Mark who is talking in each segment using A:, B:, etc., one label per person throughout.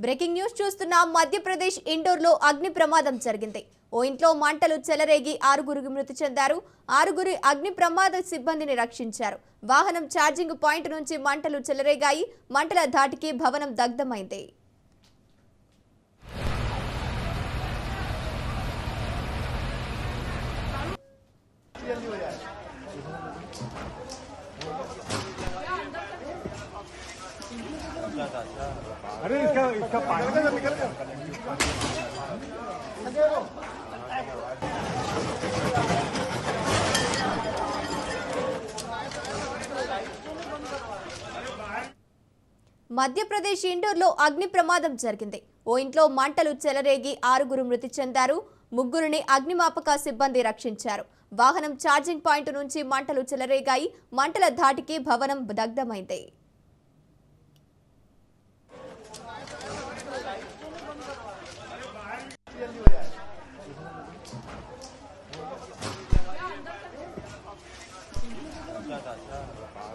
A: Breaking news చూస్తున్న మధ్యప్రదేశ్ ఇండోర్లో అగ్ని ప్రమాదం జరిగింది. ఓ ఇంట్లో మంటలు చెలరేగి 6 మృతి చెందారు. 6 అగ్ని ప్రమాద సిబ్బందిని రక్షించారు. వాహనం ఛార్జింగ్ పాయింట్ నుంచి మంటలు చెలరేగాయి. మంటల ధాటికి భవనం దగ్ధమైంది.
B: अरे इसका पानी निकल गया।
A: మధ్యప్రదేశ్ ఇండోర్లో అగ్ని ప్రమాదం జరిగింది. ఓ ఇంట్లో మంటలు చెలరేగి 6 మృతి చెందారు. 3 అగ్నిమాపక సిబ్బంది రక్షించారు. వాహనం ఛార్జింగ్ పాయింట్ నుంచి మంటలు చెలరేగాయి. మంటల ధాటికి భవనం దగ్ధమైంది.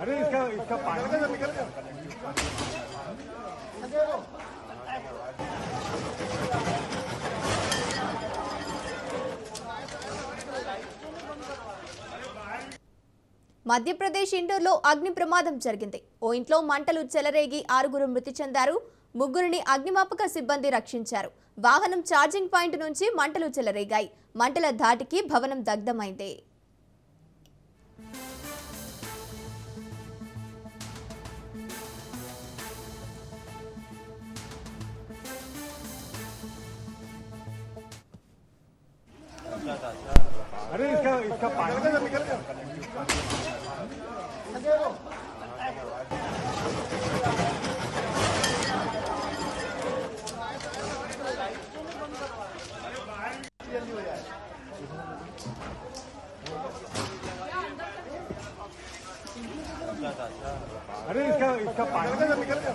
B: अरे इसका पानी निकल गया।
A: మధ్యప్రదేశ్ ఇండోర్లో అగ్ని ప్రమాదం జరిగింది. ఓ ఇంట్లో మంటలు చెలరేగి 6 మృతి చెందారు. 3 అగ్నిమాపక సిబ్బంది రక్షించారు. వాహనం ఛార్జింగ్ పాయింట్ నుంచి మంటలు చెలరేగాయి. మంటల ధాటికి భవనం దగ్ధమైంది.
B: अरे इसका पानी निकल गया। अरे इसका पानी निकल गया।